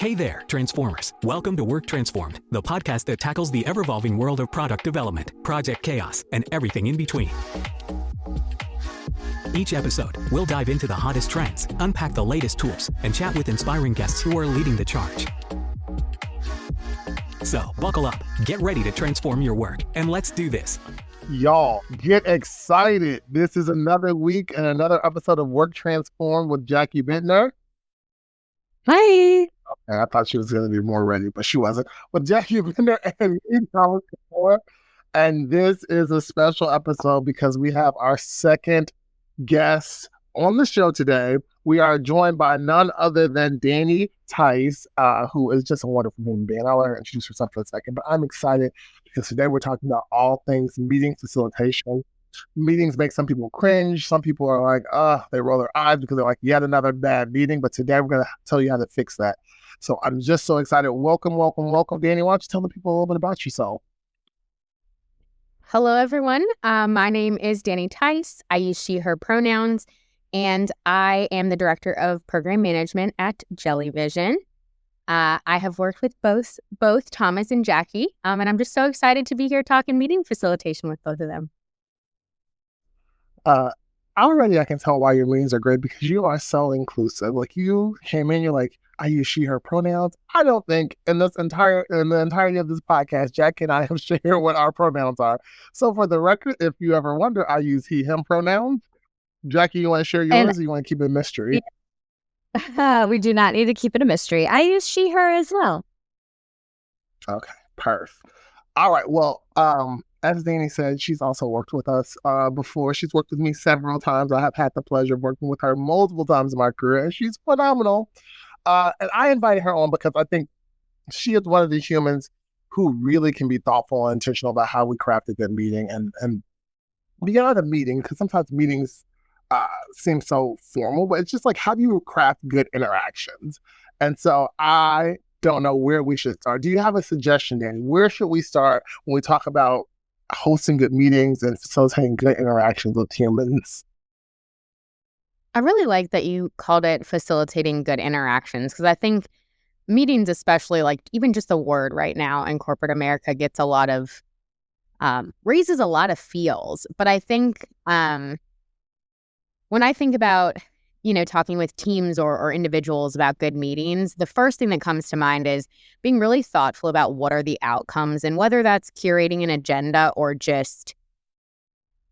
Hey there, Transformers. Welcome to Work Transformed, the podcast that tackles the ever-evolving world of product development, project chaos, and everything in between. Each episode, we'll dive into the hottest trends, unpack the latest tools, and chat with inspiring guests who are leading the charge. So, buckle up, get ready to transform your work, and let's do this. Y'all, get excited. This is another week and another episode of Work Transformed with Jackie Bentner. Hi. And I thought she was going to be more ready, but she wasn't. With Jackie Bentner and me, Thomas Kapoor. And this is a special episode because we have our second guest on the show today. We are joined by none other than Danny Tice, who is just a wonderful human being. I'll let her introduce herself for a second, but I'm excited because today we're talking about all things meeting facilitation. Meetings make some people cringe. Some people are like, they roll their eyes because they're like, yet another bad meeting. But today we're going to tell you how to fix that. So I'm just so excited. Welcome, Danny. Why don't you tell the people a little bit about yourself? Hello, everyone. My name is Danny Tice. I use she, her pronouns, and I am the Director of Program Management at Jellyvision. I have worked with both Thomas and Jackie, and I'm just so excited to be here talking meeting facilitation with both of them. Already I can tell why your meetings are great because you are so inclusive. Like you came in, you're like, I use she, her pronouns. I don't think in the entirety of this podcast, Jackie and I have shared what our pronouns are. So for the record, if you ever wonder, I use he, him pronouns. Jackie, you want to share yours or you want to keep it a mystery? We do not need to keep it a mystery. I use she, her as well. Okay, perfect. All right, well, as Danny said, she's also worked with us before. She's worked with me several times. I have had the pleasure of working with her multiple times in my career, and she's phenomenal. And I invited her on because I think she is one of these humans who really can be thoughtful and intentional about how we craft a good meeting and beyond a meeting, because sometimes meetings seem so formal, but it's just like, how do you craft good interactions? And so I don't know where we should start. Do you have a suggestion, Danny? Where should we start when we talk about hosting good meetings and facilitating good interactions with humans? I really like that you called it facilitating good interactions because I think meetings, especially like even just the word right now in corporate America, gets a lot of raises a lot of feels. But I think when I think about talking with teams or individuals about good meetings, the first thing that comes to mind is being really thoughtful about what are the outcomes and whether that's curating an agenda or just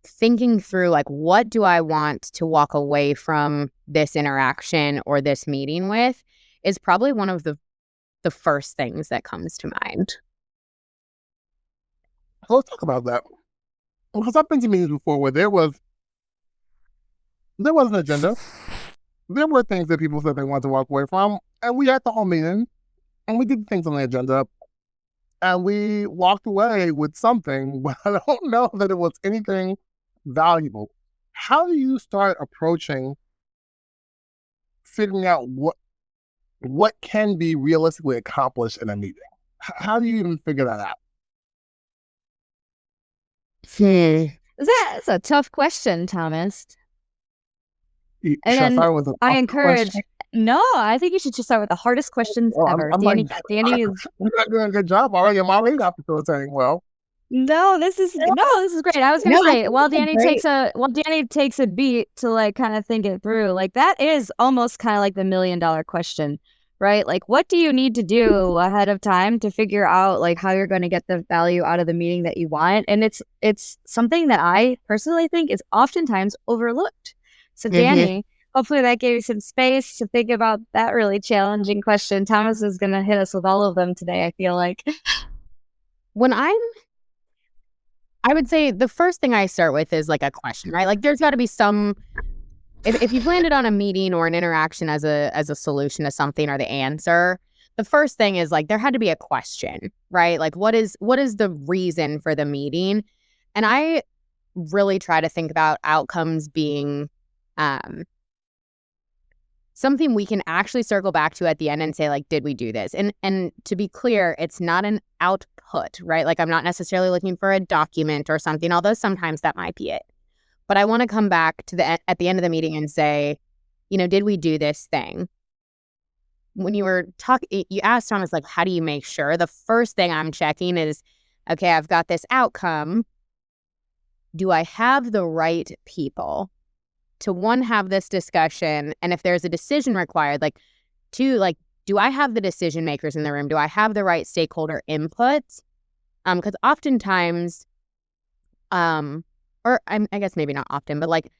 thinking through like, what do I want to walk away from this interaction or this meeting with is probably one of the first things that comes to mind. So let's talk about that. Because I've been to meetings before where there was an agenda. There were things that people said they wanted to walk away from, and we had the whole meeting, and we did things on the agenda, and we walked away with something, but I don't know that it was anything valuable. How do you start approaching figuring out what can be realistically accomplished in a meeting? How do you even figure that out? That's a tough question, Thomas. And I encourage. No, I think you should just start with the hardest questions ever. Danny is. You're not doing a good job already. I'm already not facilitating well. No, this is great. I was gonna say, while Danny takes a beat to like kind of think it through, like that is almost kind of like the $1 million question, right? Like, what do you need to do ahead of time to figure out like how you're going to get the value out of the meeting that you want? And it's something that I personally think is oftentimes overlooked. So Danny, hopefully that gave you some space to think about that really challenging question. Thomas is going to hit us with all of them today, I feel like. I would say the first thing I start with is like a question, right? Like there's got to be some, if you've landed on a meeting or an interaction as a solution to something or the answer, the first thing is like there had to be a question, right? Like what is the reason for the meeting? And I really try to think about outcomes being something we can actually circle back to at the end and say, like, did we do this? And to be clear, it's not an output, right? Like, I'm not necessarily looking for a document or something, although sometimes that might be it. But I want to come back to at the end of the meeting and say, did we do this thing? when you were talking, you asked Thomas, like, how do you make sure? The first thing I'm checking is, okay, I've got this outcome. Do I have the right people to, one, have this discussion? And if there's a decision required, like, two, like, do I have the decision makers in the room? Do I have the right stakeholder input? Because oftentimes, or I guess maybe not often, but like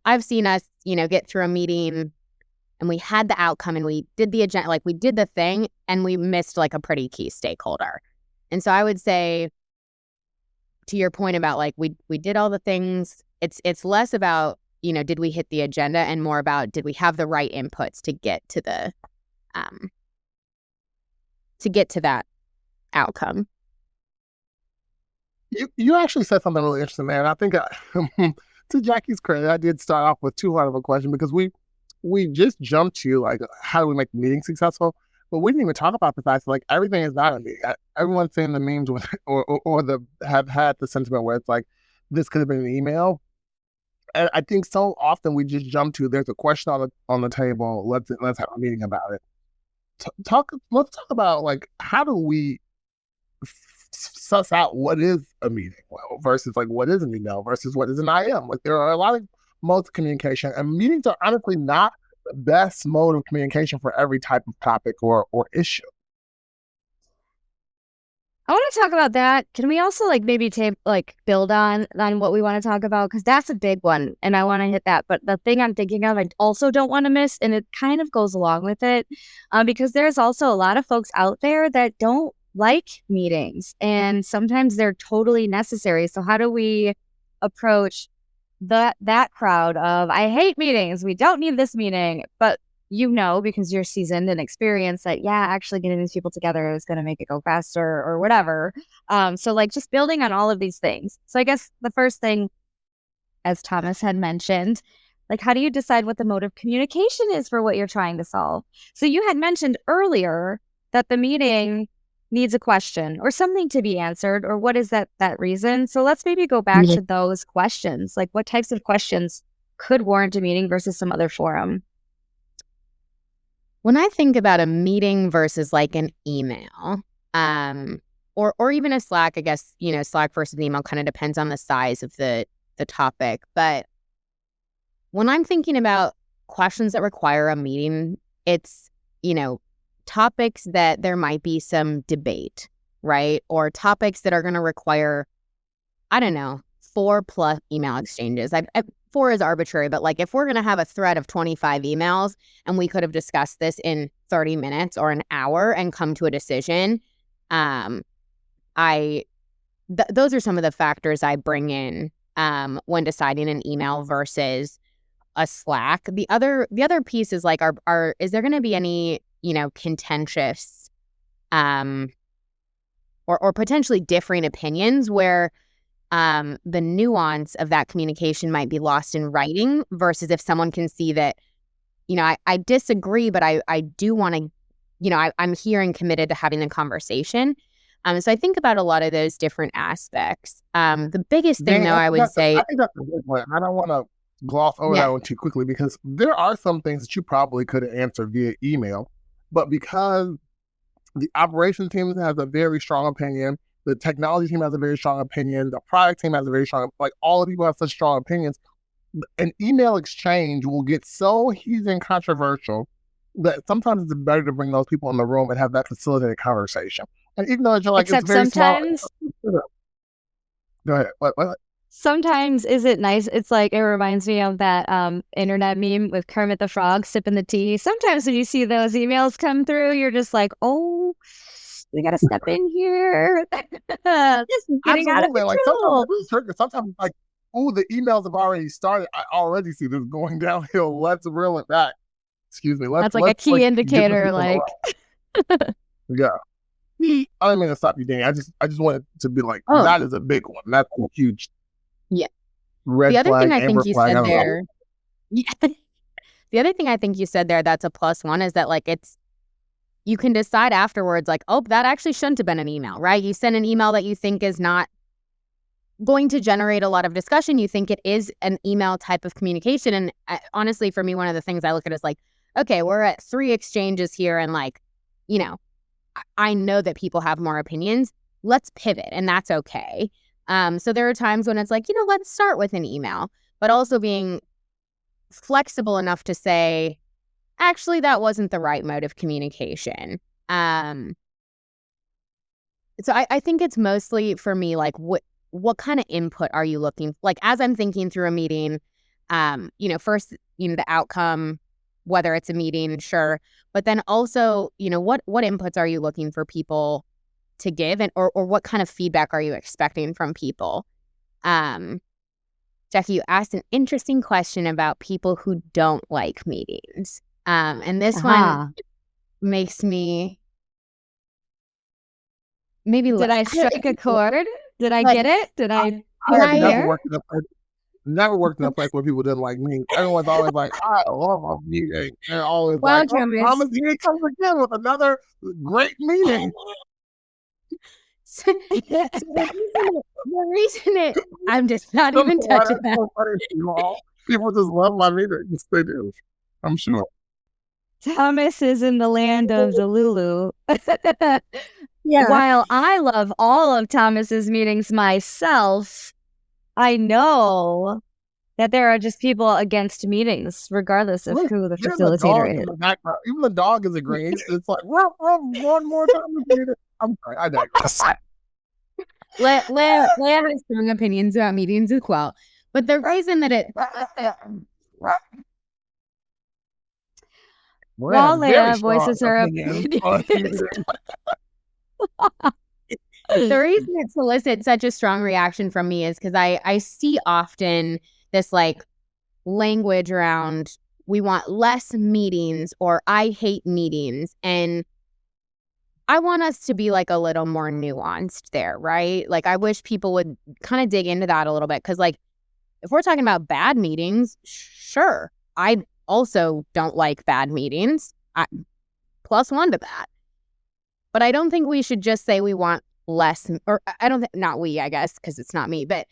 I've seen us, get through a meeting and we had the outcome and we did the agenda, like we did the thing and we missed like a pretty key stakeholder. And so I would say, to your point about like we did all the things, it's less about, did we hit the agenda and more about did we have the right inputs to get to that outcome. You actually said something really interesting there, and I think to Jackie's credit, I did start off with too hard of a question because we just jumped to like how do we make the meeting successful, but we didn't even talk about the fact that like everything is not a meeting. Everyone's saying the memes with, or have had the sentiment where it's like this could have been an email, and I think so often we just jump to there's a question on the table. Let's have a meeting about it. Let's talk about like how do we suss out what is a meeting versus like what is an email versus what is an IM. Like there are a lot of modes of communication, and meetings are honestly not the best mode of communication for every type of topic or issue. I want to talk about that. Can we also like maybe build on what we want to talk about? Because that's a big one and I want to hit that. But the thing I'm thinking of, I also don't want to miss, and it kind of goes along with it, because there's also a lot of folks out there that don't like meetings and sometimes they're totally necessary. So how do we approach that crowd of, I hate meetings, we don't need this meeting, but because you're seasoned and experienced that, actually getting these people together is going to make it go faster or whatever. So like just building on all of these things. So I guess the first thing, as Thomas had mentioned, like how do you decide what the mode of communication is for what you're trying to solve? So you had mentioned earlier that the meeting needs a question or something to be answered, or what is that reason? So let's maybe go back to those questions. Like what types of questions could warrant a meeting versus some other forum? When I think about a meeting versus like an email, or even a Slack, I guess, Slack versus email kind of depends on the size of the topic. But when I'm thinking about questions that require a meeting, it's, topics that there might be some debate, right? Or topics that are going to require, 4+ email exchanges. 4 is arbitrary, but like if we're going to have a thread of 25 emails and we could have discussed this in 30 minutes or an hour and come to a decision, those are some of the factors I bring in when deciding an email versus a Slack. The other piece is like, is there going to be any contentious or potentially differing opinions where the nuance of that communication might be lost in writing versus if someone can see that, I disagree, but I do want to, I'm here and committed to having the conversation. So I think about a lot of those different aspects. The biggest thing, though, I would say, I think that's a good point. I don't want to gloss over that one too quickly because there are some things that you probably could answer via email, but because the operations team has a very strong opinion, the technology team has a very strong opinion, the product team has a very strong, like all the people have such strong opinions, an email exchange will get so heated and controversial that sometimes it's better to bring those people in the room and have that facilitated conversation. And even though you're like, except it's very sometimes, small. Go ahead. What? Sometimes is it nice? It's like, it reminds me of that internet meme with Kermit the Frog sipping the tea. Sometimes when you see those emails come through, you're just like, oh, we got to step in here. This is getting out of control. Like sometimes like, oh, the emails have already started. I already see this going downhill. Let's reel it back. Excuse me. That's like a key indicator. Like, yeah. I didn't mean to stop you, Danny. I just wanted to be like, that is a big one. That's a huge. Yeah. Red the other flag, thing I think you flag, said there. Yeah. The other thing I think you said there that's a +1 is that like you can decide afterwards like, oh, that actually shouldn't have been an email, right? You send an email that you think is not going to generate a lot of discussion. You think it is an email type of communication. And honestly, for me, one of the things I look at is like, okay, we're at 3 exchanges here and like, you know, I know that people have more opinions. Let's pivot, and that's okay. So there are times when it's like, let's start with an email, but also being flexible enough to say, actually, that wasn't the right mode of communication. So I think it's mostly for me, like, what kind of input are you looking, like, as I'm thinking through a meeting, first, the outcome, whether it's a meeting, sure. But then also, what inputs are you looking for people to give, and or what kind of feedback are you expecting from people? Jackie, you asked an interesting question about people who don't like meetings. And this one makes me maybe... Did I strike a chord? Did I get it? Did I have never worked in a place where people didn't like me. Everyone's always like, I love a meeting. And always like, Thomas, here he comes again with another great meeting. The reason I'm just not even touching that. People just love my meetings. They do. I'm sure. Thomas is in the land of Delulu. Yeah. While I love all of Thomas's meetings myself, I know that there are just people against meetings, regardless of who the facilitator is. Even the dog is agreeing. It's like, one more time. I'm sorry, I digress. Leah has strong opinions about meetings as well. But the reason that while Leah voices her opinion. The reason it solicits such a strong reaction from me is because I see often this like language around, we want less meetings, or I hate meetings. And I want us to be like a little more nuanced there, right? Like, I wish people would kind of dig into that a little bit. Because like, if we're talking about bad meetings, sure, I also don't like bad meetings. +1 to that. But I don't think we should just say we want less, or I don't think, not we, I guess, because it's not me, but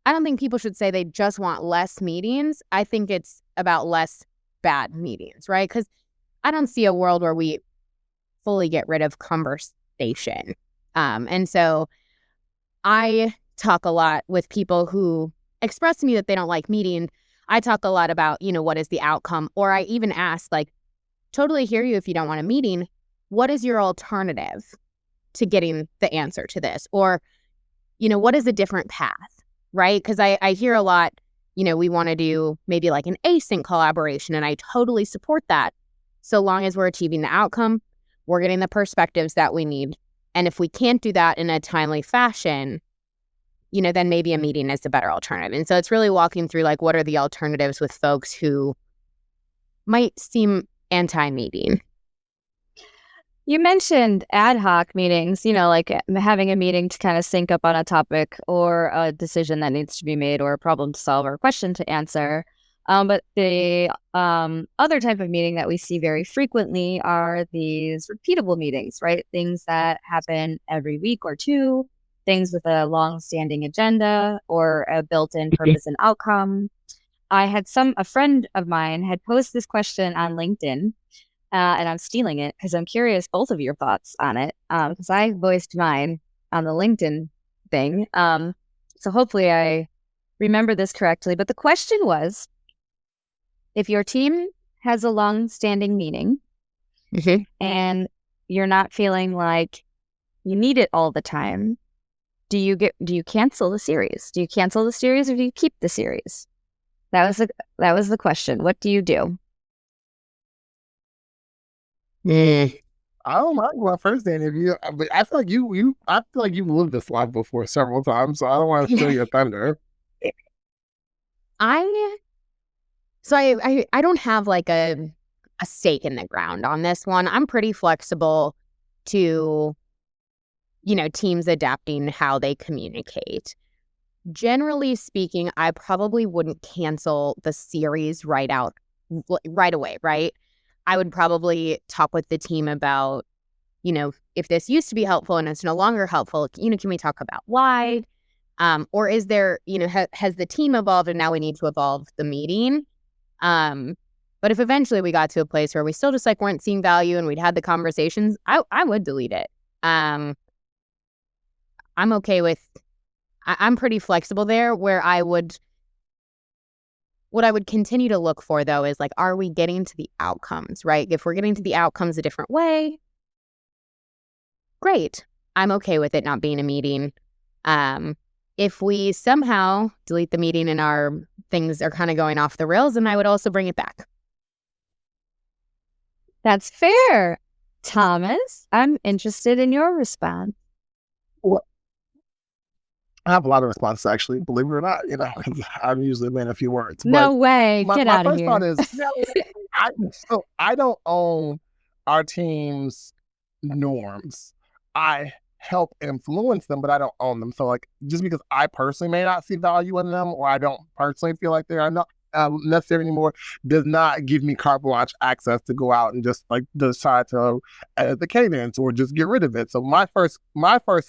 I don't think people should say they just want less meetings. I think it's about less bad meetings, right? Because I don't see a world where we fully get rid of conversation. And so I talk a lot with people who express to me that they don't like meetings. I talk a lot about, what is the outcome? Or I even ask, like, totally hear you if you don't want a meeting. What is your alternative to getting the answer to this? Or, what is a different path, right? Because I hear a lot, we want to do maybe like an async collaboration, and I totally support that. So long as we're achieving the outcome, we're getting the perspectives that we need. And if we can't do that in a timely fashion, then maybe a meeting is the better alternative. And so it's really walking through, like, what are the alternatives with folks who might seem anti-meeting. You mentioned ad hoc meetings, like having a meeting to kind of sync up on a topic or a decision that needs to be made or a problem to solve or a question to answer. But the other type of meeting that we see very frequently are these repeatable meetings, right? Things that happen every week or two, things with a long-standing agenda or a built-in purpose and outcome. A friend of mine had posed this question on LinkedIn, and I'm stealing it because I'm curious both of your thoughts on it, because I voiced mine on the LinkedIn thing. So hopefully I remember this correctly. But the question was, if your team has a long-standing meeting and you're not feeling like you need it all the time, do you cancel the series? Do you cancel the series, or do you keep the series? That was the question. What do you do? I don't mind my first interview, but I feel like you've lived this life before several times, so I don't want to steal your thunder. I don't have like a stake in the ground on this one. I'm pretty flexible to, teams adapting how they communicate. Generally speaking, I probably wouldn't cancel the series right away, right? I would probably talk with the team about, if this used to be helpful and it's no longer helpful, can we talk about why? Or is there, has the team evolved and now we need to evolve the meeting? But if eventually we got to a place where we still just like weren't seeing value and we'd had the conversations, I would delete it. I'm okay with, I'm pretty flexible there. What I would continue to look for though is like, are we getting to the outcomes, right? If we're getting to the outcomes a different way, great. I'm okay with it not being a meeting. If we somehow delete the meeting and our things are kind of going off the rails, then I would also bring it back. That's fair. Thomas, I'm interested in your response. Well, I have a lot of responses, actually, believe it or not, because I'm usually a man of few words. No way. My Get out of first here. thought is, I don't own our team's norms. I help influence them, but I don't own them. So, like, just because I personally may not see value in them, or I don't personally feel like they are not necessary anymore, does not give me carte blanche access to go out and just like decide to edit the cadence or just get rid of it. So my first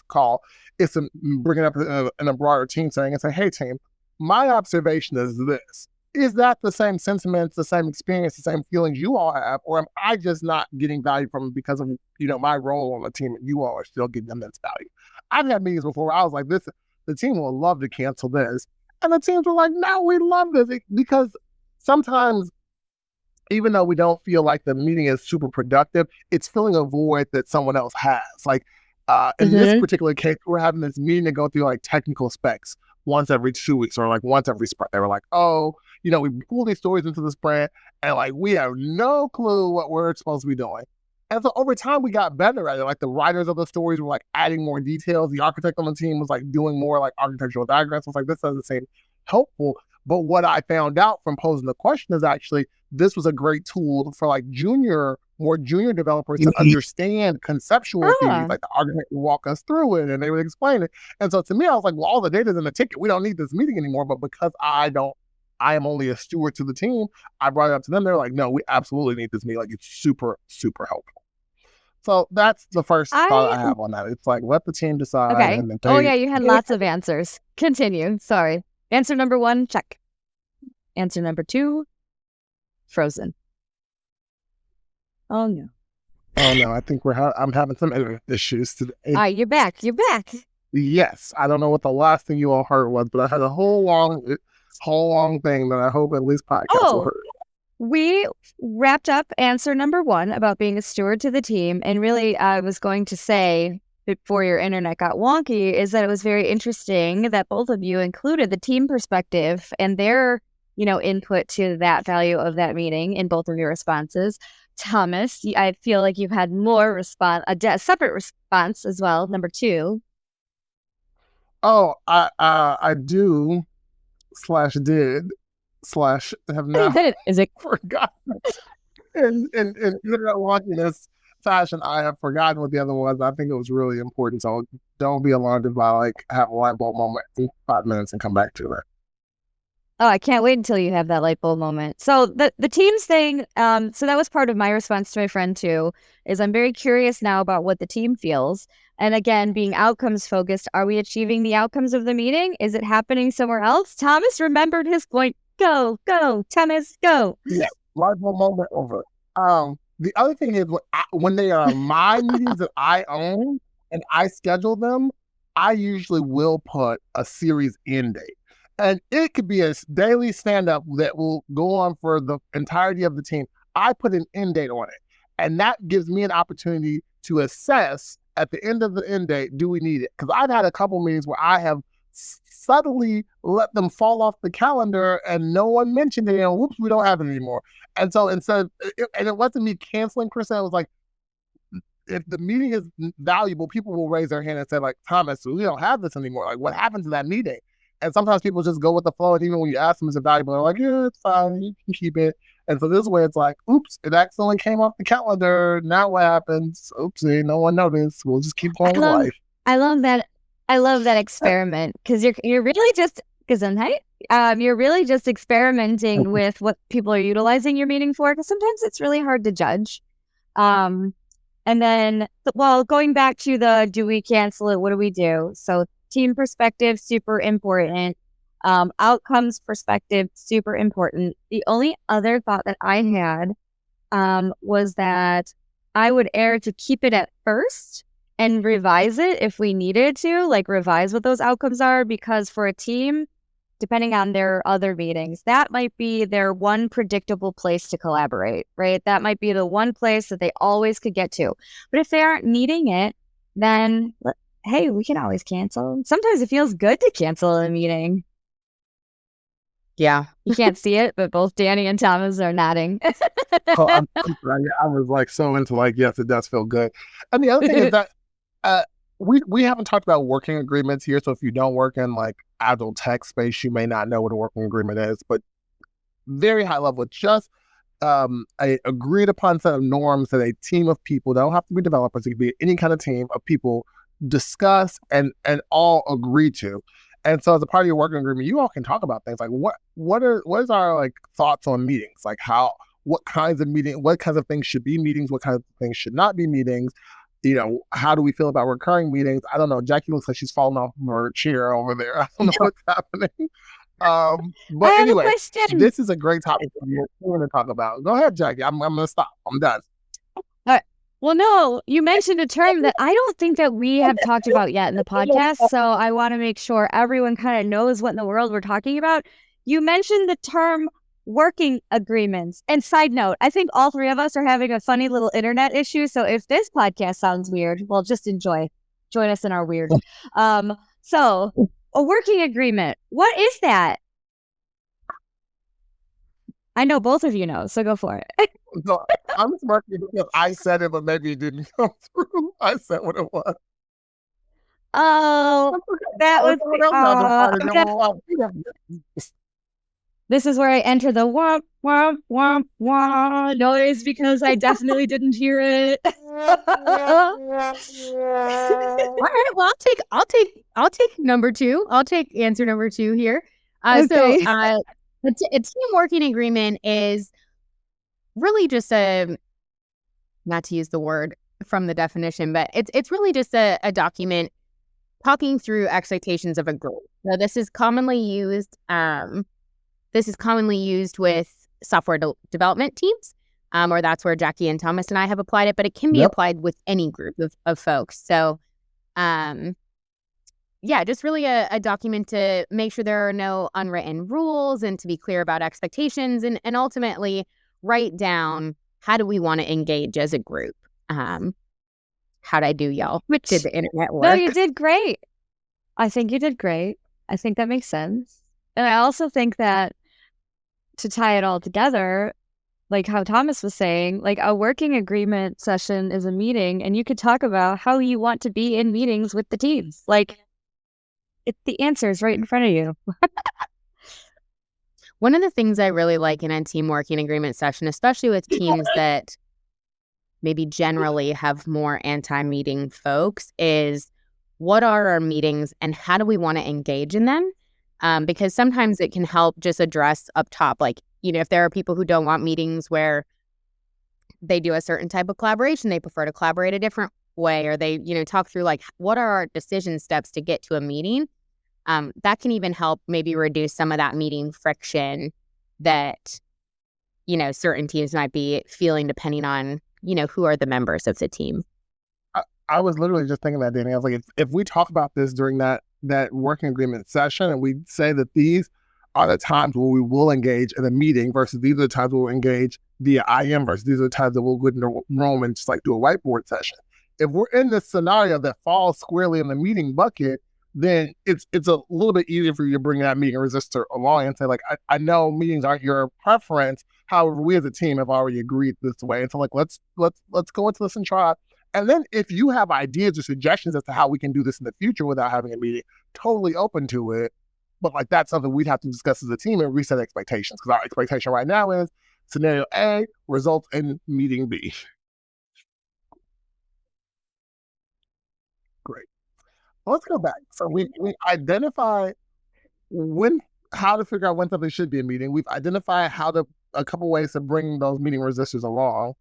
call is to bring it up in a broader team setting and say, hey team, my observation is this. Is that the same sentiments, the same experience, the same feelings you all have, or am I just not getting value from it because of my role on the team and you all are still getting immense value? I've had meetings before where I was like, the team will love to cancel this. And the teams were like, no, we love this. Because sometimes, even though we don't feel like the meeting is super productive, it's filling a void that someone else has. Like in this particular case, we're having this meeting to go through like technical specs once every 2 weeks or like once every sprint. They were like, oh, we pull these stories into the sprint and like we have no clue what we're supposed to be doing. And so over time, we got better at it. Like the writers of the stories were like adding more details. The architect on the team was like doing more like architectural diagrams. I was like, this doesn't seem helpful. But what I found out from posing the question is actually this was a great tool for like more junior developers to understand conceptual theories. Like the architect would walk us through it and they would explain it. And so to me, I was like, well, all the data's in the ticket. We don't need this meeting anymore. But because I am only a steward to the team, I brought it up to them. They're like, no, we absolutely need this meeting. Like it's super, super helpful. So that's the first thought I have on that. It's like, let the team decide. Okay. And then you had lots of answers. Continue. Sorry. Answer number 1, check. Answer number 2, frozen. Oh, no. Oh, no. I think I'm having some issues today. You're back. Yes. I don't know what the last thing you all heard was, but I had a whole long thing that I hope at least podcast will heard. We wrapped up answer number 1 about being a steward to the team. And really, I was going to say, before your internet got wonky, is that it was very interesting that both of you included the team perspective and their, input to that value of that meeting in both of your responses. Thomas, I feel like you've had more a separate response as well, number 2. Oh, I do / did / have now forgotten. In internet wonkiness fashion, I have forgotten what the other was. I think it was really important. So don't be alarmed if I like have a light bulb moment in 5 minutes and come back to it. Oh, I can't wait until you have that light bulb moment. So the teams thing, so that was part of my response to my friend too, is I'm very curious now about what the team feels. And again, being outcomes focused, are we achieving the outcomes of the meeting? Is it happening somewhere else? Thomas remembered his point. Go, Thomas, go. Yeah, light bulb moment over. The other thing is when they are my meetings that I own and I schedule them, I usually will put a series end date. And it could be a daily stand-up that will go on for the entirety of the team. I put an end date on it. And that gives me an opportunity to assess at the end of the end date, do we need it? Because I've had a couple meetings where I have subtly let them fall off the calendar and no one mentioned it, and whoops, we don't have it anymore. And so and it wasn't me canceling per se. It was like, if the meeting is valuable, people will raise their hand and say like, Thomas, we don't have this anymore. Like, what happened to that meeting? And sometimes people just go with the flow, and even when you ask them, is it valuable? They're like, yeah, it's fine, you can keep it. And so this way, it's like, oops, it accidentally came off the calendar. Now what happens? Oopsie, no one noticed. We'll just keep going with life. I love that. I love that experiment because you're really just you're really just experimenting with what people are utilizing your meeting for. Because sometimes it's really hard to judge. And then, going back to do we cancel it? What do we do? So team perspective, super important. Outcomes perspective, super important. The only other thought that I had was that I would err to keep it at first and revise it if we needed to, like revise what those outcomes are, because for a team, depending on their other meetings, that might be their one predictable place to collaborate, right? That might be the one place that they always could get to. But if they aren't needing it, then hey, we can always cancel. Sometimes it feels good to cancel a meeting. Yeah. You can't see it, but both Danny and Thomas are nodding. I'm sorry. I was like so into like, yes, it does feel good. And the other thing is that we haven't talked about working agreements here. So if you don't work in like agile tech space, you may not know what a working agreement is, but very high level, just a agreed upon set of norms that a team of people, they don't have to be developers, it could be any kind of team of people, discuss and all agree to. And so as a part of your working agreement, you all can talk about things like what is our like thoughts on meetings? Like what kinds of things should be meetings, what kinds of things should not be meetings? You know, how do we feel about recurring meetings? I don't know. Jackie looks like she's falling off her chair over there. I don't know what's happening. But anyway, this is a great topic for you to talk about. Go ahead, Jackie. I'm going to stop. I'm done. All right. Well, no, you mentioned a term that I don't think that we have talked about yet in the podcast. So I want to make sure everyone kind of knows what in the world we're talking about. You mentioned the term working agreements. And side note, I think all three of us are having a funny little internet issue. So if this podcast sounds weird, well, just enjoy. Join us in our weird. So a working agreement. What is that? I know both of you know, so go for it. So I'm smirking because I said it, but maybe it didn't come through. I said what it was. Oh, that was this is where I enter the womp womp womp womp noise because I definitely didn't hear it. All right, well, I'll take number two. I'll take answer number two here. Okay. So a team working agreement is really just not to use the word from the definition, but it's really just a document talking through expectations of a group. So this is commonly used. This is commonly used with software development teams, or that's where Jackie and Thomas and I have applied it. But it can be applied with any group of folks. So, just really a document to make sure there are no unwritten rules and to be clear about expectations and ultimately write down how do we want to engage as a group. How'd I do, y'all? Did the internet work? No, you did great. I think you did great. I think that makes sense. And I also think that to tie it all together, like how Thomas was saying, like a working agreement session is a meeting and you could talk about how you want to be in meetings with the teams. Like the answer is right in front of you. One of the things I really like in a team working agreement session, especially with teams that maybe generally have more anti-meeting folks, is what are our meetings and how do we want to engage in them? Because sometimes it can help just address up top, like, you know, if there are people who don't want meetings where they do a certain type of collaboration, they prefer to collaborate a different way, or they, you know, talk through like, what are our decision steps to get to a meeting? That can even help maybe reduce some of that meeting friction that, you know, certain teams might be feeling depending on, you know, who are the members of the team. I was literally just thinking that, Danny. I was like, if we talk about this during that working agreement session and we say that these are the times where we will engage in a meeting versus these are the times where we'll engage via IM versus these are the times that we'll go into a room and just like do a whiteboard session. If we're in this scenario that falls squarely in the meeting bucket, then it's a little bit easier for you to bring that meeting resistor along and say, like, I know meetings aren't your preference. However, we as a team have already agreed this way. And so like, let's go into this and try. And then if you have ideas or suggestions as to how we can do this in the future without having a meeting, totally open to it. But like, that's something we'd have to discuss as a team and reset expectations, because our expectation right now is scenario A results in meeting B. Great. Let's go back. So we identify how to figure out when something should be a meeting. We've identified a couple ways to bring those meeting resistors along.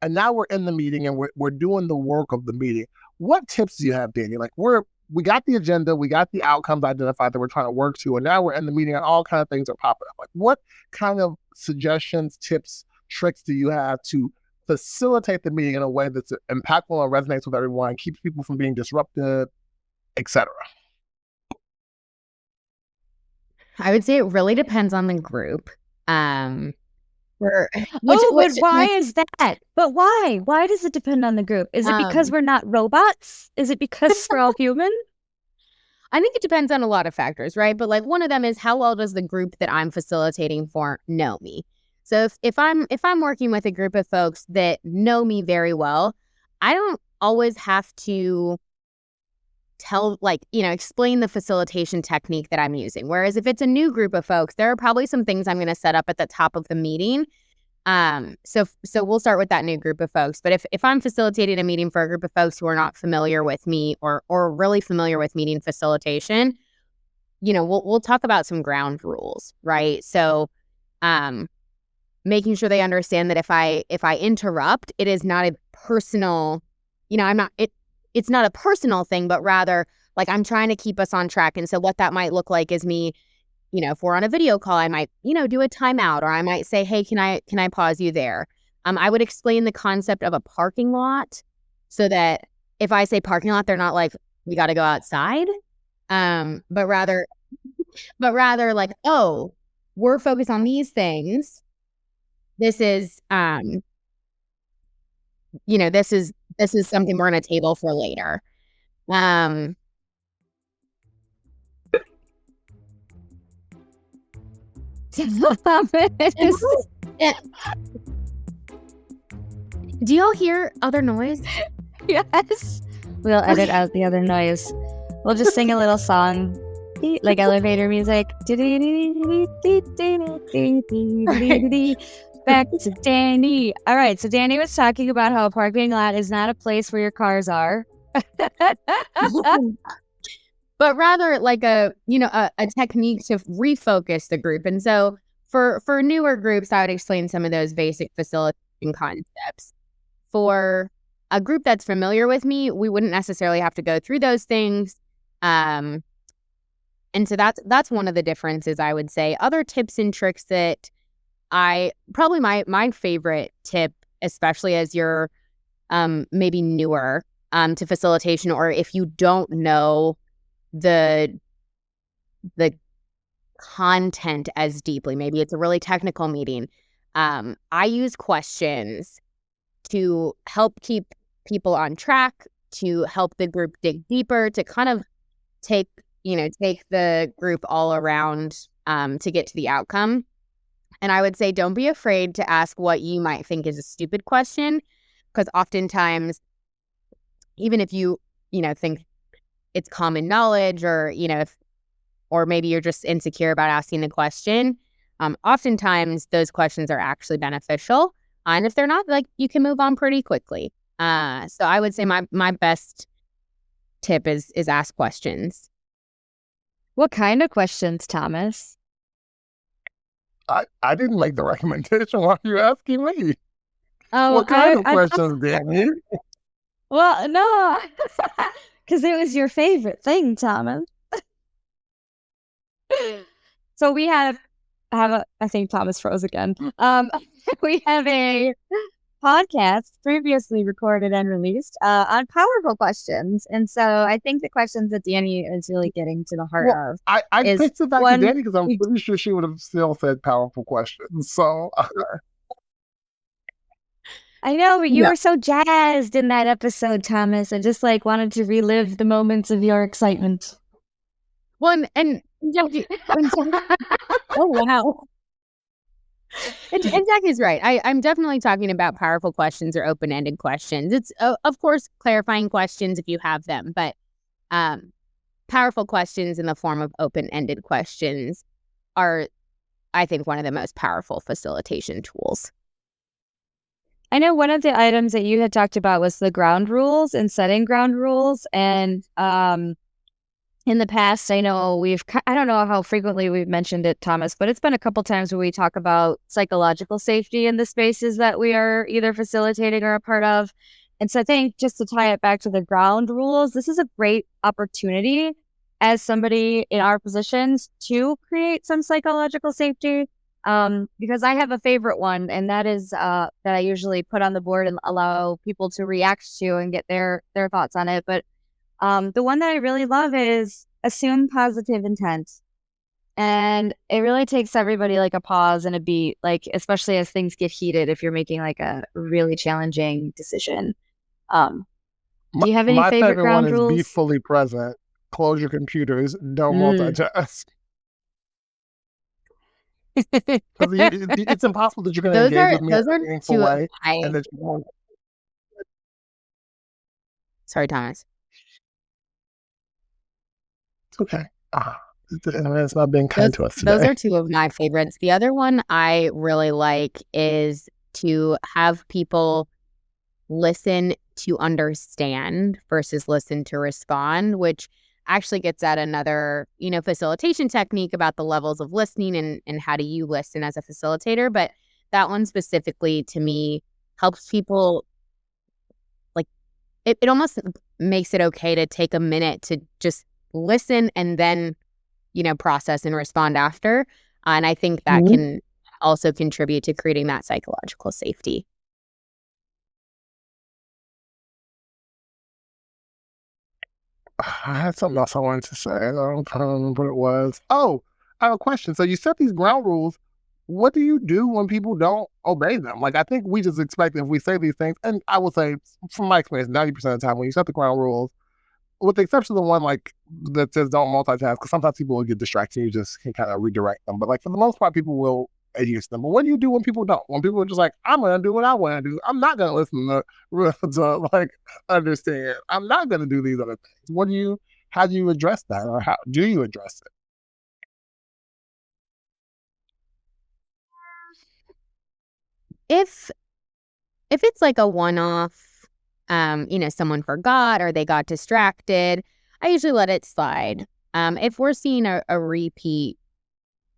And now we're in the meeting and we're doing the work of the meeting. What tips do you have, Danny? Like, we're we got the agenda, we got the outcomes identified that we're trying to work to, and now we're in the meeting and all kind of things are popping up. Like, what kind of suggestions, tips, tricks do you have to facilitate the meeting in a way that's impactful and resonates with everyone, keeps people from being disrupted, etc.? I would say it really depends on the group. Why is that? But why? Why does it depend on the group? Is it because we're not robots? Is it because we're all human? I think it depends on a lot of factors, right? But like one of them is how well does the group that I'm facilitating for know me? So if I'm working with a group of folks that know me very well, I don't always have to explain the facilitation technique that I'm using. Whereas if it's a new group of folks, there are probably some things I'm going to set up at the top of the meeting. So we'll start with that new group of folks. But if I'm facilitating a meeting for a group of folks who are not familiar with me or really familiar with meeting facilitation, we'll talk about some ground rules, right? So, making sure they understand that if I interrupt, it is not a personal, it's not a personal thing, but rather like I'm trying to keep us on track. And so what that might look like is me, if we're on a video call, I might, do a timeout, or I might say, hey, can I pause you there? I would explain the concept of a parking lot so that if I say parking lot, they're not like, we got to go outside. But rather like, oh, we're focused on these things. This is, this is something we're going to table for later. Do y'all hear other noise? Yes. We'll edit out the other noise. We'll just sing a little song, like elevator music. Back to Danny. All right, so Danny was talking about how a parking lot is not a place where your cars are. But rather like a technique to refocus the group. And so for newer groups, I would explain some of those basic facilitation concepts. For a group that's familiar with me, we wouldn't necessarily have to go through those things. And so that's one of the differences, I would say. Other tips and tricks that probably my favorite tip, especially as you're maybe newer to facilitation, or if you don't know the content as deeply, maybe it's a really technical meeting. I use questions to help keep people on track, to help the group dig deeper, to kind of take the group all around to get to the outcome. And I would say don't be afraid to ask what you might think is a stupid question, because oftentimes, even if you think it's common knowledge, or or maybe you're just insecure about asking the question, oftentimes those questions are actually beneficial. And if they're not, like, you can move on pretty quickly. So I would say my best tip is ask questions. What kind of questions, Thomas? I didn't make the recommendation. Why are you asking me? Oh, what kind of questions, Danny? Well, no, because it was your favorite thing, Thomas. So we I think Thomas froze again. We have a podcast previously recorded and released on powerful questions. And so I think the questions that Danny is really getting to the heart of. I picked it back to Danny because I'm pretty sure she would have still said powerful questions. So I know, but you were so jazzed in that episode, Thomas. I just wanted to relive the moments of your excitement. And Jackie, oh wow. And Jackie's right. I'm definitely talking about powerful questions or open-ended questions. It's of course clarifying questions if you have them, but powerful questions in the form of open-ended questions are, I think, one of the most powerful facilitation tools. I know one of the items that you had talked about was the ground rules and setting ground rules. And in the past, I know I don't know how frequently we've mentioned it, Thomas, but it's been a couple times where we talk about psychological safety in the spaces that we are either facilitating or a part of. And so I think just to tie it back to the ground rules, this is a great opportunity as somebody in our positions to create some psychological safety. Because I have a favorite one, and that is that I usually put on the board and allow people to react to and get their thoughts on it. But the one that I really love is assume positive intent. And it really takes everybody like a pause and a beat, like especially as things get heated if you're making like a really challenging decision. Do you have any My favorite favorite one ground is be rules? fully present. Close your computers. Don't Mm. multitask. Because it's impossible that you're going to Those engage are with me in those are a meaningful two of way, my and that you won't. sorry, Thomas. It's okay. It's not being kind Those to us those today. are two of my favorites. The other one I really like is to have people listen to understand versus listen to respond, which actually gets at another, facilitation technique about the levels of listening and how do you listen as a facilitator. But that one specifically to me helps people like it almost makes it okay to take a minute to just listen and then, process and respond after. And I think that Mhm. can also contribute to creating that psychological safety. I had something else I wanted to say. I don't remember what it was. Oh, I have a question. So you set these ground rules. What do you do when people don't obey them? Like, I think we just expect if we say these things, and I will say, from my experience, 90% of the time when you set the ground rules, with the exception of the one like that says don't multitask, because sometimes people will get distracted. You just can kind of redirect them. But like for the most part, people will adhere to them. But what do you do when people don't? When people are just like, I'm gonna do what I want to do. I'm not gonna listen to like understand. I'm not gonna do these other things. How do you address that, or how do you address it? If it's like a one-off, someone forgot or they got distracted, I usually let it slide. If we're seeing a repeat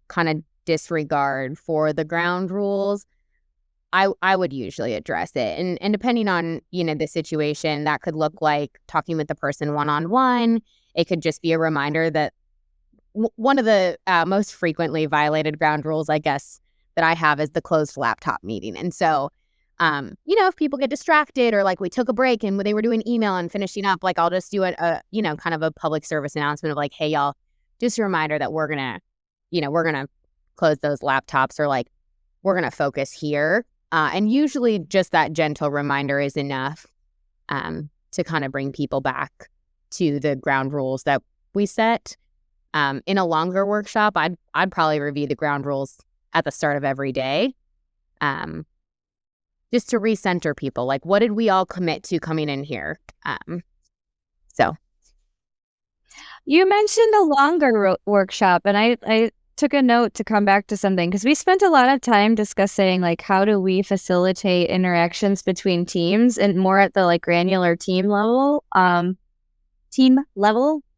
kind of disregard for the ground rules, I would usually address it. And depending on, the situation, that could look like talking with the person one-on-one. It could just be a reminder that one of the most frequently violated ground rules, I guess, that I have is the closed laptop meeting. And so, if people get distracted or like we took a break and they were doing email and finishing up, like I'll just do kind of a public service announcement of like, hey, y'all, just a reminder that we're going to close those laptops or like we're going to focus here. And usually just that gentle reminder is enough to kind of bring people back to the ground rules that we set. In a longer workshop, I'd probably review the ground rules at the start of every day, just to recenter people. Like, what did we all commit to coming in here? So You mentioned a longer workshop, and I took a note to come back to something because we spent a lot of time discussing like how do we facilitate interactions between teams and more at the like granular team level.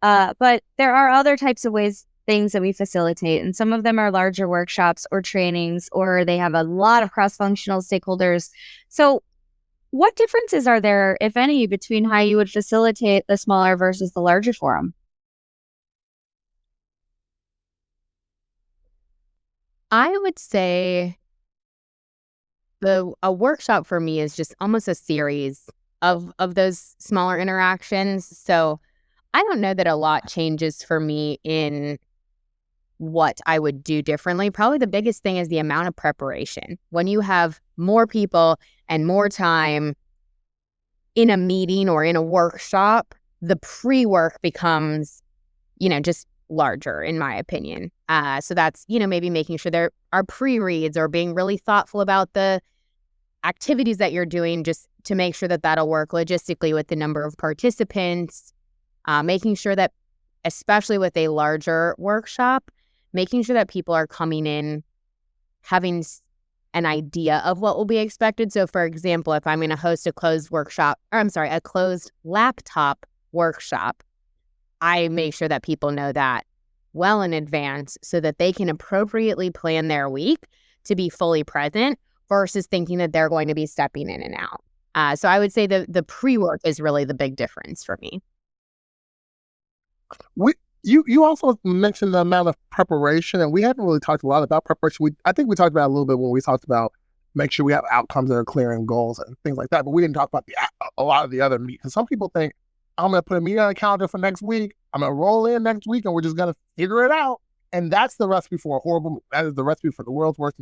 But there are other types of things that we facilitate, and some of them are larger workshops or trainings, or they have a lot of cross-functional stakeholders. So what differences are there, if any, between how you would facilitate the smaller versus the larger forum? I would say a workshop for me is just almost a series of those smaller interactions. So I don't know that a lot changes for me in what I would do differently. Probably the biggest thing is the amount of preparation. When you have more people and more time in a meeting or in a workshop, the pre-work becomes, just larger, in my opinion. So that's, maybe making sure there are pre-reads or being really thoughtful about the activities that you're doing just to make sure that that'll work logistically with the number of participants, making sure that, especially with a larger workshop, making sure that people are coming in having an idea of what will be expected. So, for example, if I'm going to host a closed laptop workshop, I make sure that people know that well in advance so that they can appropriately plan their week to be fully present versus thinking that they're going to be stepping in and out. So I would say the pre-work is really the big difference for me. You also mentioned the amount of preparation, and we haven't really talked a lot about preparation. I think we talked about it a little bit when we talked about make sure we have outcomes that are clear and goals and things like that. But we didn't talk about a lot of the other meat, because some people think I'm going to put a meeting on the calendar for next week. I'm going to roll in next week, and we're just going to figure it out. And that's the recipe for a horrible. That is the recipe for the world's worst.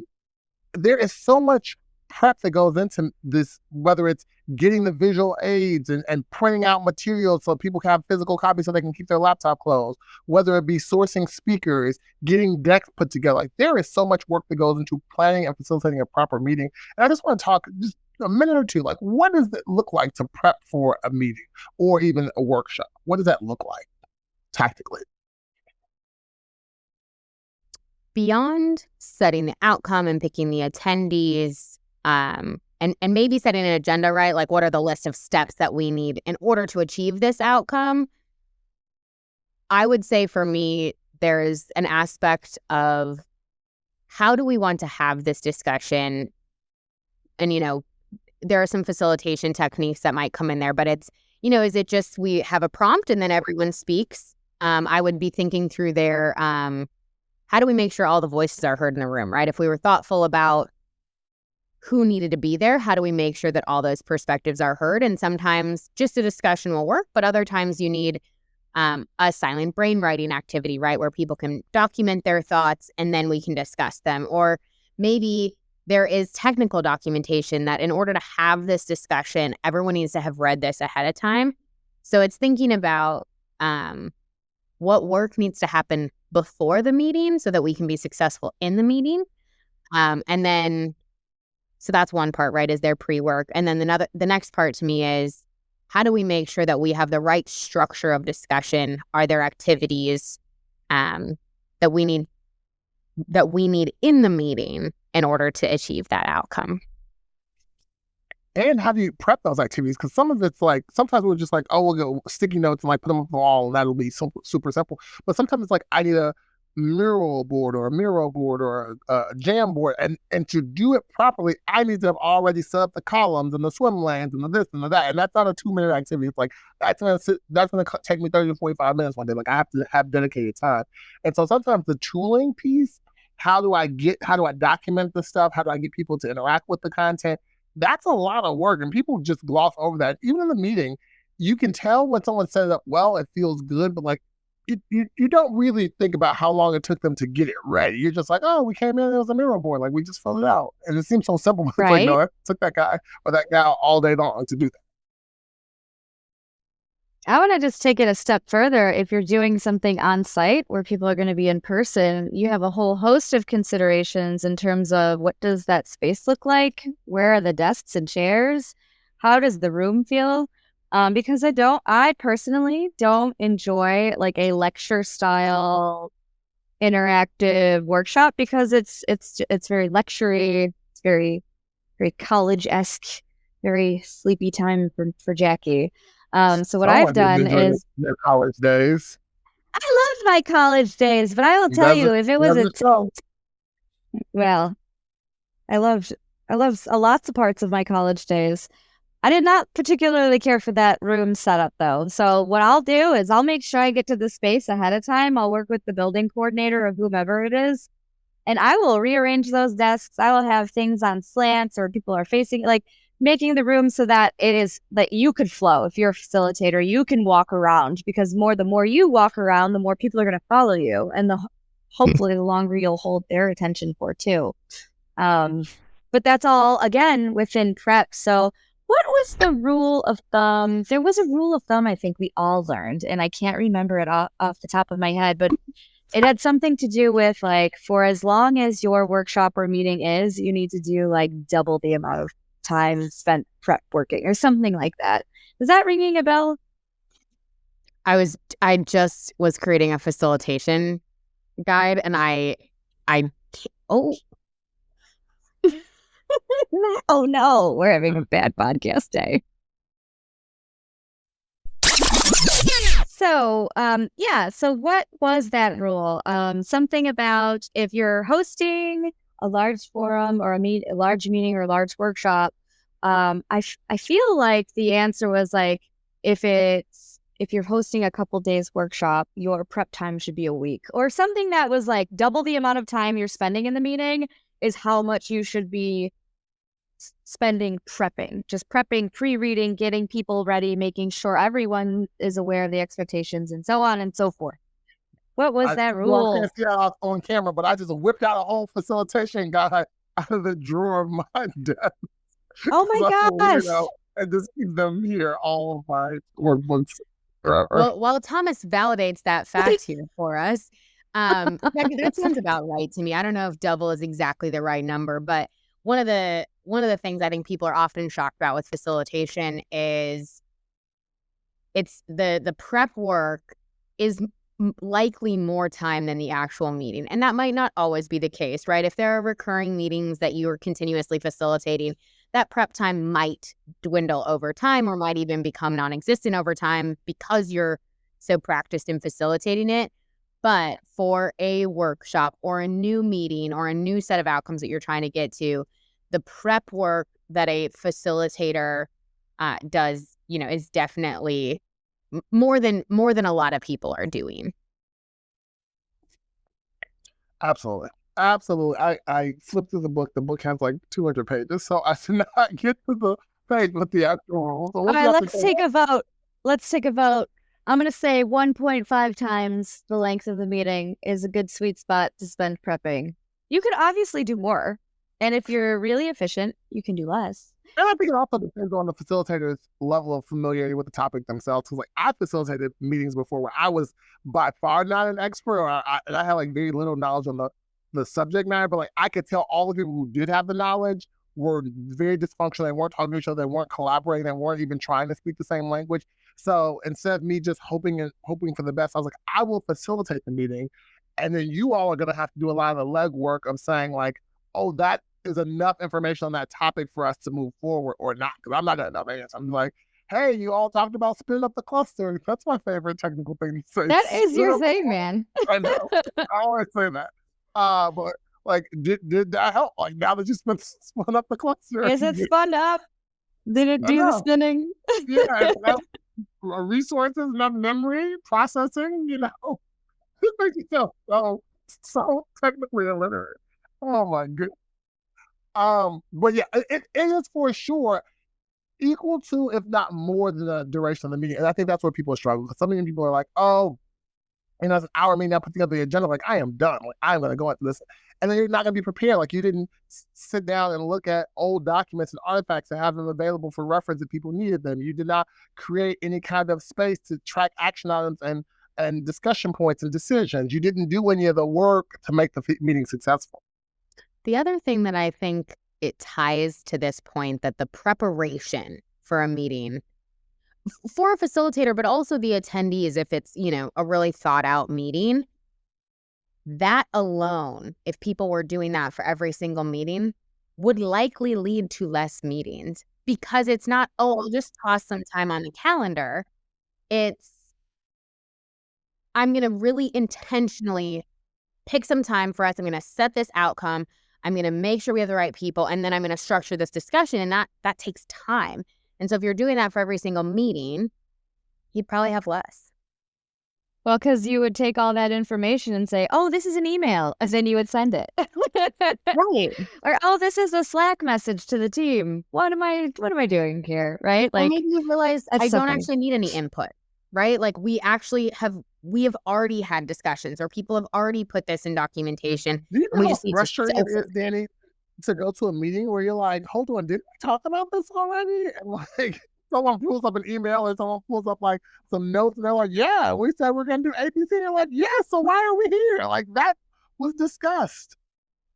There is so much prep that goes into this, whether it's getting the visual aids and printing out materials so people can have physical copies so they can keep their laptop closed, whether it be sourcing speakers, getting decks put together. Like, there is so much work that goes into planning and facilitating a proper meeting. And I just want to talk just a minute or two, like, what does it look like to prep for a meeting or even a workshop? What does that look like tactically? Beyond setting the outcome and picking the attendees, and maybe setting an agenda, right? Like, what are the list of steps that we need in order to achieve this outcome? I would say for me, there's an aspect of how do we want to have this discussion? And, there are some facilitation techniques that might come in there, but it's, is it just we have a prompt and then everyone speaks? I would be thinking through there, how do we make sure all the voices are heard in the room, right? If we were thoughtful about who needed to be there, how do we make sure that all those perspectives are heard? And sometimes just a discussion will work, but other times you need a silent brain writing activity, right? Where people can document their thoughts and then we can discuss them. Or maybe there is technical documentation that in order to have this discussion, everyone needs to have read this ahead of time. So it's thinking about what work needs to happen before the meeting so that we can be successful in the meeting. And then, so that's one part, right, is their pre-work. And then the next part to me is, how do we make sure that we have the right structure of discussion? Are there activities that we need in the meeting in order to achieve that outcome? And how do you prep those activities? Because some of it's like, sometimes we're just like, oh, we'll go sticky notes and like put them on the wall and that'll be super simple. But sometimes it's like, I need a mural board or a jam board. And to do it properly, I need to have already set up the columns and the swim lanes and the this and the that. And that's not a 2-minute activity. It's like, that's going to take me 30 to 45 minutes one day. Like, I have to have dedicated time. And so sometimes the tooling piece, how do I document the stuff? How do I get people to interact with the content? That's a lot of work, and people just gloss over that. Even in the meeting, you can tell when someone set it up well, it feels good, but like you don't really think about how long it took them to get it ready. You're just like, oh, we came in, it was a mural board, like we just filled it out. And it seems so simple, but it's like, no, it took that guy or that gal all day long to do that. I want to just take it a step further. If you're doing something on site where people are going to be in person, you have a whole host of considerations in terms of what does that space look like? Where are the desks and chairs? How does the room feel? Because I personally don't enjoy like a lecture style interactive workshop, because it's very lecture-y. It's very, very college-esque, very sleepy time for Jackie. So what I've done is their college days. I loved my college days, but I will tell you, if it was well, I loved lots of parts of my college days. I did not particularly care for that room setup though. So what I'll do is I'll make sure I get to the space ahead of time. I'll work with the building coordinator or whomever it is, and I will rearrange those desks. I will have things on slants or people are facing, like making the room so that it is that you could flow. If you're a facilitator, you can walk around, because the more you walk around, the more people are going to follow you, and hopefully the longer you'll hold their attention for too. But that's all again within prep. So what was the rule of thumb? There was a rule of thumb I think we all learned, and I can't remember it off the top of my head, but it had something to do with like, for as long as your workshop or meeting is, you need to do like double the amount of time spent prep working or something like that. Is that ringing a bell? I just was creating a facilitation guide, and oh no, we're having a bad podcast day. So, so what was that rule? Something about if you're hosting a large forum or a large meeting or a large workshop, I feel like the answer was like, if you're hosting a couple days workshop, your prep time should be a week, or something that was like double the amount of time you're spending in the meeting is how much you should be spending prepping, just prepping, pre-reading, getting people ready, making sure everyone is aware of the expectations, and so on and so forth. What was that Well, I rule? can't see it on camera, but I just whipped out a whole facilitation guide out of the drawer of my desk. Oh my gosh. And just keep them here, all of my workbooks. Well, while Thomas validates that fact here for us, that sounds about right to me. I don't know if double is exactly the right number, but one of the things I think people are often shocked about with facilitation is it's the prep work is likely more time than the actual meeting. And that might not always be the case, right? If there are recurring meetings that you are continuously facilitating, that prep time might dwindle over time or might even become non-existent over time because you're so practiced in facilitating it. But for a workshop or a new meeting or a new set of outcomes that you're trying to get to, the prep work that a facilitator does, is definitely more than a lot of people are doing. Absolutely. I flipped through the book. The book has like 200 pages, so I did not get to the page with the actual rules. So all right, let's take a vote. I'm going to say 1.5 times the length of the meeting is a good sweet spot to spend prepping. You could obviously do more. And if you're really efficient, you can do less. And I think it also depends on the facilitator's level of familiarity with the topic themselves. Because I facilitated meetings before where I was by far not an expert, or I had like very little knowledge on the subject matter, but like I could tell all the people who did have the knowledge were very dysfunctional. They weren't talking to each other. They weren't collaborating. They weren't even trying to speak the same language. So instead of me just hoping for the best, I was like, I will facilitate the meeting. And then you all are going to have to do a lot of the legwork of saying like, oh, that is enough information on that topic for us to move forward or not. Because I'm not going to know the answer. I'm like, hey, you all talked about spinning up the cluster. That's my favorite technical thing to say. That is your thing, man. I know. I always say that. But like, did that help? Like now that you spun up the cluster, is it spun up? Did it do the spinning? Yeah, resources, enough memory, processing. It makes you feel so technically illiterate. Oh my goodness. But yeah, it is for sure equal to, if not more than the duration of the meeting. And I think that's where people struggle. Because some people are like, oh, it's an hour meeting, I put together the agenda, like I am done. Like I'm going to go into this. And then you're not going to be prepared. Like you didn't sit down and look at old documents and artifacts and have them available for reference if people needed them. You did not create any kind of space to track action items and discussion points and decisions. You didn't do any of the work to make the meeting successful. The other thing that I think it ties to this point, that the preparation for a meeting for a facilitator, but also the attendees, if it's, a really thought out meeting, that alone, if people were doing that for every single meeting, would likely lead to less meetings, because it's not, oh, I'll just toss some time on the calendar. It's, I'm going to really intentionally pick some time for us. I'm going to set this outcome. I'm going to make sure we have the right people, and then I'm going to structure this discussion, and that takes time. And so if you're doing that for every single meeting, you'd probably have less. Well, because you would take all that information and say, oh, this is an email, and then you would send it. Right. Or, oh, this is a Slack message to the team. What am I doing here? Right? Like, maybe you realize I don't actually need any input, right? Like we have already had discussions, or people have already put this in documentation. Do you know how frustrating it is, Danny, to go to a meeting where you're like, hold on, didn't we talk about this already? And like someone pulls up an email or someone pulls up like some notes and they're like, yeah, we said we're going to do ABC. And you're like, yeah, so why are we here? Like that was discussed.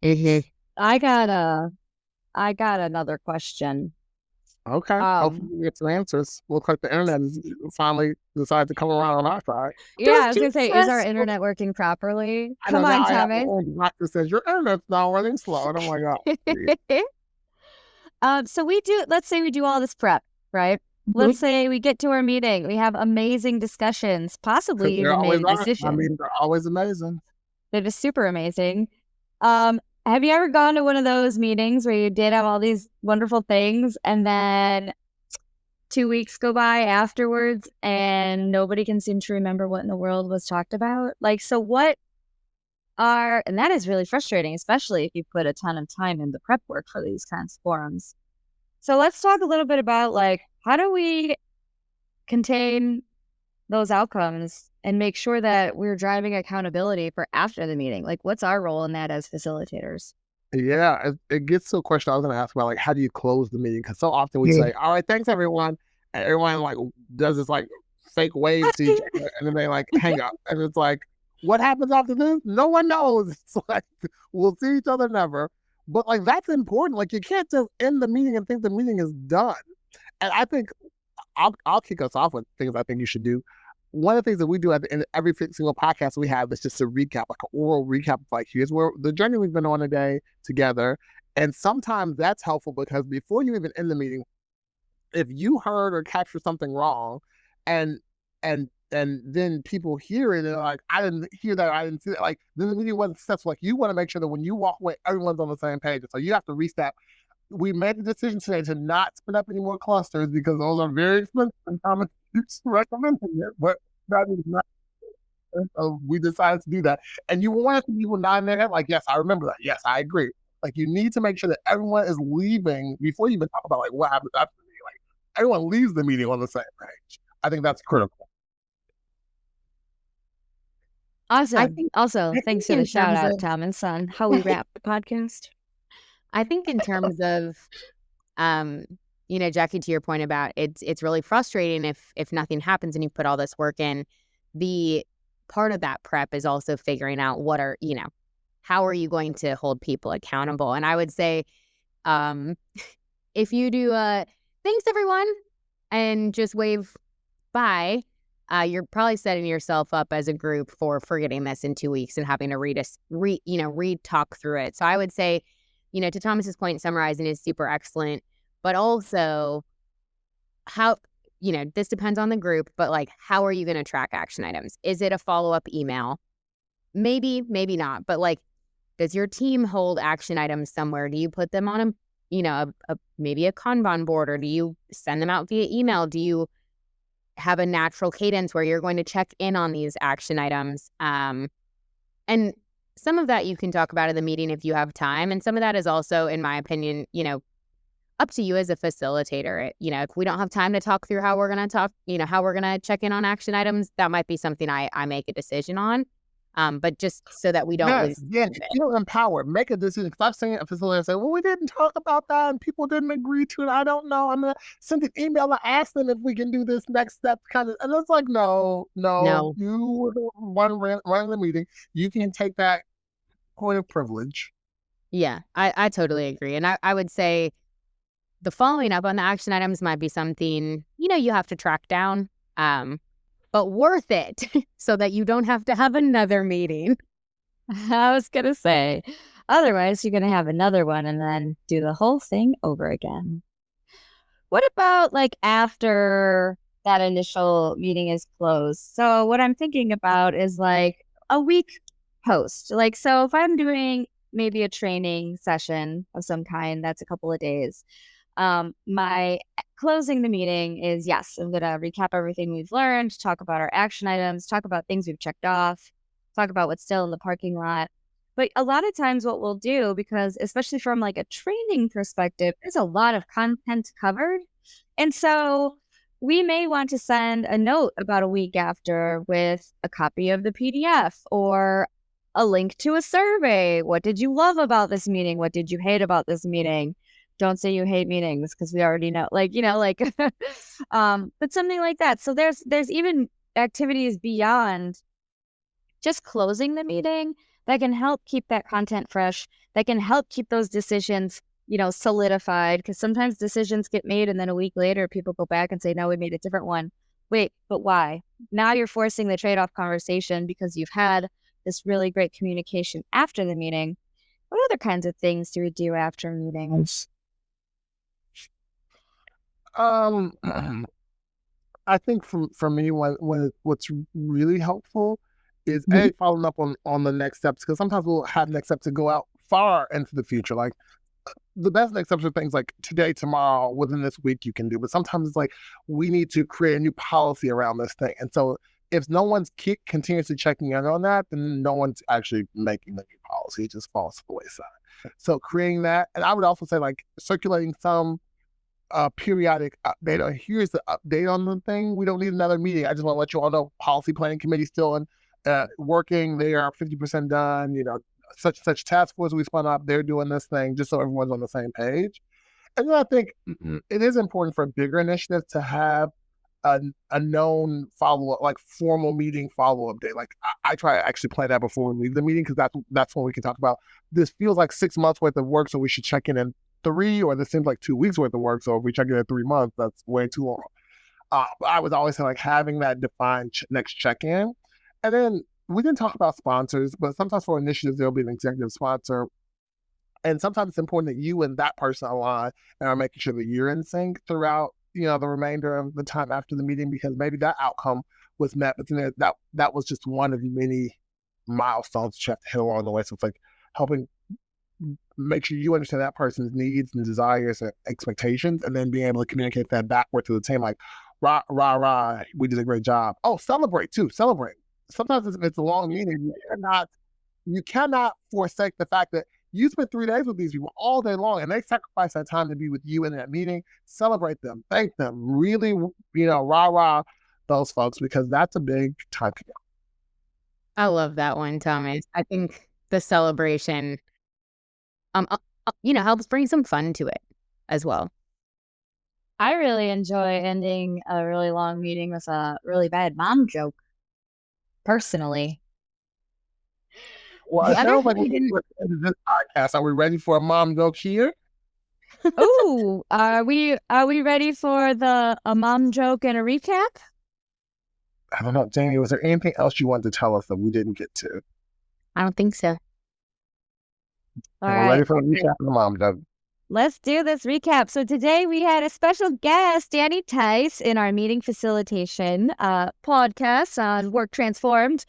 Mm-hmm. I got another question. Okay. Hopefully we get some answers. Looks like the internet is finally decided to come around on our side. Yeah, I was going to say, is our internet working properly? Come on, Thomas. Doctor says your internet's not running slow. And I'm like, oh. So let's say we do all this prep, right? Mm-hmm. Let's say we get to our meeting. We have amazing discussions, possibly even make decisions. I mean, they're always amazing. They're just super amazing. Have you ever gone to one of those meetings where you did have all these wonderful things and then 2 weeks go by afterwards and nobody can seem to remember what in the world was talked about? Like, so and that is really frustrating, especially if you put a ton of time in the prep work for these kinds of forums. So let's talk a little bit about like, how do we contain those outcomes and make sure that we're driving accountability for after the meeting? Like, what's our role in that as facilitators? Yeah, it gets to a question I was going to ask about, like, how do you close the meeting? Because so often we say, all right, thanks, everyone. And everyone, like, does this, like, fake wave to each other, and then they, like, hang up. And it's like, what happens after this? No one knows. It's like, we'll see each other never. But, like, that's important. Like, you can't just end the meeting and think the meeting is done. And I think I'll kick us off with things I think you should do. One of the things that we do at the end of every single podcast we have is just a recap, like an oral recap of like, here's where the journey we've been on today together. And sometimes that's helpful because before you even end the meeting, if you heard or captured something wrong and then people hear it and they're like, I didn't hear that, I didn't see that, like, then the meeting wasn't successful. Like, you want to make sure that when you walk away, everyone's on the same page. So you have to reset. We made the decision today to not spin up any more clusters because those are very expensive and Thomas keeps recommending it, but that is not. So we decided to do that. And you want people nod their head like, yes, I remember that. Yes, I agree. Like, you need to make sure that everyone is leaving before you even talk about like what happened after the meeting. Like, everyone leaves the meeting on the same page. I think that's critical. Awesome. Also, thanks for the shout out, of, Thomas, on how we wrap the podcast. I think in terms of, Jackie, to your point about it's really frustrating if nothing happens and you put all this work in. The part of that prep is also figuring out how are you going to hold people accountable? And I would say, if you do thanks everyone and just wave bye, you're probably setting yourself up as a group for forgetting this in 2 weeks and having to re-talk through it. So I would say, to Thomas's point, summarizing is super excellent, but also how, this depends on the group, but like, how are you going to track action items? Is it a follow-up email? Maybe, maybe not, but like, does your team hold action items somewhere? Do you put them on maybe a Kanban board, or do you send them out via email? Do you have a natural cadence where you're going to check in on these action items? And some of that you can talk about in the meeting if you have time. And some of that is also, in my opinion, up to you as a facilitator. If we don't have time to talk through how we're going to check in on action items, that might be something I make a decision on. But just so that we don't lose. Yeah, empower, make a decision. Because I've seen a facilitator say, well, we didn't talk about that and people didn't agree to it. I don't know. I'm going to send an email and ask them if we can do this next step. And it's like, no. You were the one running the meeting. You can take that point of privilege. Yeah, I totally agree. And I would say the following up on the action items might be something, you have to track down. But worth it so that you don't have to have another meeting. I was going to say, otherwise you're going to have another one and then do the whole thing over again. What about like after that initial meeting is closed? So what I'm thinking about is like a week post. Like, so if I'm doing maybe a training session of some kind, that's a couple of days. My closing the meeting is, yes, I'm going to recap everything we've learned, talk about our action items, talk about things we've checked off, talk about what's still in the parking lot. But a lot of times what we'll do, because especially from like a training perspective, there's a lot of content covered. And so we may want to send a note about a week after with a copy of the PDF or a link to a survey. What did you love about this meeting? What did you hate about this meeting? Don't say you hate meetings because we already know, but something like that. So there's even activities beyond just closing the meeting that can help keep that content fresh, that can help keep those decisions, solidified. Because sometimes decisions get made and then a week later people go back and say, no, we made a different one. Wait, but why? Now you're forcing the trade-off conversation because you've had this really great communication after the meeting. What other kinds of things do we do after meetings? I think for me, what's really helpful is following up on the next steps, because sometimes we'll have next steps to go out far into the future. Like the best exception of things like today, tomorrow, within this week you can do, but sometimes it's like we need to create a new policy around this thing. And so if no one's continuously checking in on that, then no one's actually making the new policy. It just falls to the wayside. So creating that, and I would also say like circulating some periodic update. Or here's the update on the thing. We don't need another meeting. I just want to let you all know policy planning committee still in working. They are 50% done. Such task force we spun up. They're doing this thing just so everyone's on the same page. And then I think it is important for bigger initiatives to have a known follow-up, like formal meeting follow-up day. Like I try to actually plan that before we leave the meeting because that's when we can talk about this feels like 6 months worth of work, so we should check in 3, or this seems like 2 weeks worth of work, so if we check in 3 months, that's way too long. I was always saying like having that defined next check-in. And then we didn't talk about sponsors, but sometimes for initiatives, there'll be an executive sponsor. And sometimes it's important that you and that person align and are making sure that you're in sync throughout, the remainder of the time after the meeting, because maybe that outcome was met, but then that was just one of the many milestones you have to hit along the way. So it's like helping make sure you understand that person's needs and desires and expectations, and then being able to communicate that backward to the team, like, rah, rah, rah, we did a great job. Oh, celebrate too, celebrate. Sometimes it's a long meeting. You cannot forsake the fact that you spent 3 days with these people all day long, and they sacrifice that time to be with you in that meeting. Celebrate them, thank them, really, rah, rah those folks, because that's a big time to go. I love that one, Thomas. I think the celebration, helps bring some fun to it as well. I really enjoy ending a really long meeting with a really bad mom joke, personally. Well, it sounds like we didn't end this podcast. Are we ready for a mom joke here? Oh, are we ready for a mom joke and a recap? I don't know, Jamie, was there anything else you wanted to tell us that we didn't get to? I don't think so. All We're right. ready for the recap of the mom joke. Let's do this recap. So today we had a special guest, Danny Tice, in our meeting facilitation podcast on Work Transformed.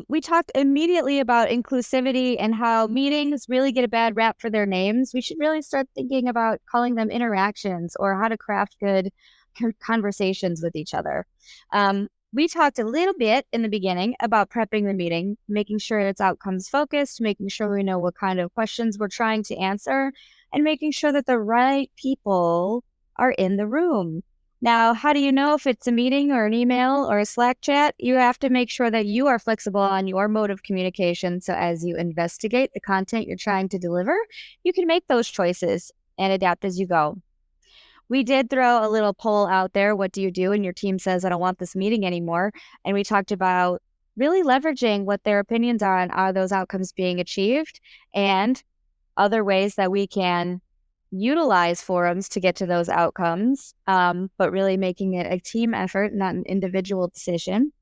We talked immediately about inclusivity and how meetings really get a bad rap for their names. We should really start thinking about calling them interactions, or how to craft good conversations with each other. We talked a little bit in the beginning about prepping the meeting, making sure it's outcomes focused, making sure we know what kind of questions we're trying to answer, and making sure that the right people are in the room. Now, how do you know if it's a meeting or an email or a Slack chat? You have to make sure that you are flexible on your mode of communication. So as you investigate the content you're trying to deliver, you can make those choices and adapt as you go. We did throw a little poll out there. What do you do? And your team says, I don't want this meeting anymore. And we talked about really leveraging what their opinions are on, are those outcomes being achieved, and other ways that we can utilize forums to get to those outcomes, but really making it a team effort, not an individual decision.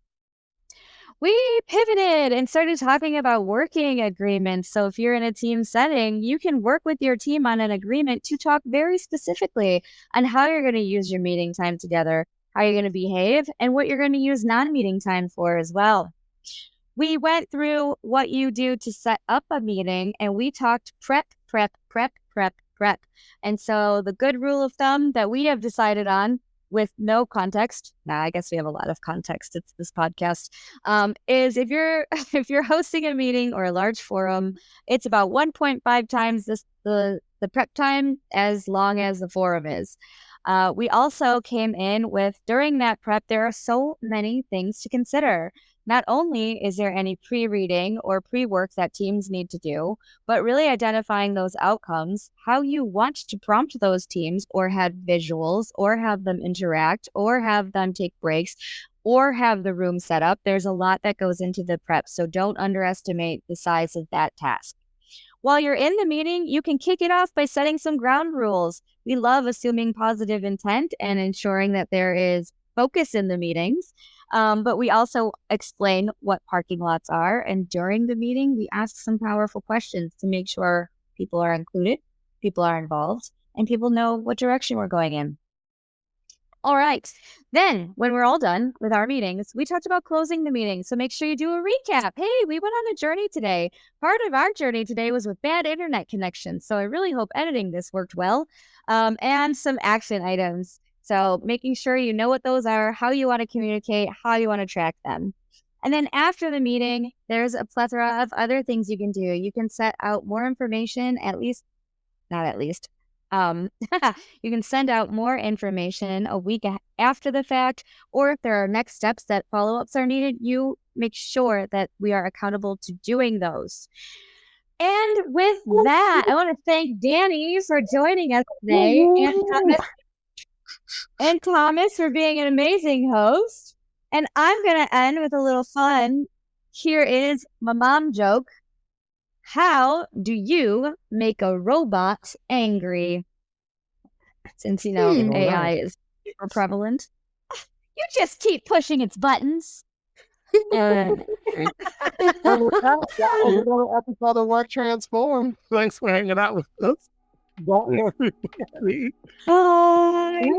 We pivoted and started talking about working agreements. So if you're in a team setting, you can work with your team on an agreement to talk very specifically on how you're going to use your meeting time together, how you're going to behave, and what you're going to use non-meeting time for as well. We went through what you do to set up a meeting, and we talked prep. And so the good rule of thumb that we have decided on, with no context, I guess we have a lot of context, it's this podcast, is if you're hosting a meeting or a large forum, it's about 1.5 times the prep time as long as the forum is. We also came in with, during that prep, there are so many things to consider. Not only is there any pre-reading or pre-work that teams need to do, but really identifying those outcomes, how you want to prompt those teams, or have visuals, or have them interact, or have them take breaks, or have the room set up. There's a lot that goes into the prep, so don't underestimate the size of that task. While you're in the meeting, you can kick it off by setting some ground rules. We love assuming positive intent and ensuring that there is focus in the meetings. But we also explain what parking lots are. And during the meeting, we ask some powerful questions to make sure people are included, people are involved, and people know what direction we're going in. All right. Then, when we're all done with our meetings, we talked about closing the meeting. So make sure you do a recap. Hey, we went on a journey today. Part of our journey today was with bad internet connections. So I really hope editing this worked well. And some action items. So making sure you know what those are, how you want to communicate, how you want to track them. And then after the meeting, there's a plethora of other things you can do. You can set out more information, you can send out more information a week after the fact, or if there are next steps that follow-ups are needed, you make sure that we are accountable to doing those. And with that, I want to thank Danny for joining us today, and Thomas for being an amazing host. And I'm going to end with a little fun. Here is my mom joke. How do you make a robot angry? Since, AI is super prevalent. You just keep pushing its buttons. Another episode of Work Transformed. Thanks for hanging out with us. Bye, everybody. Bye.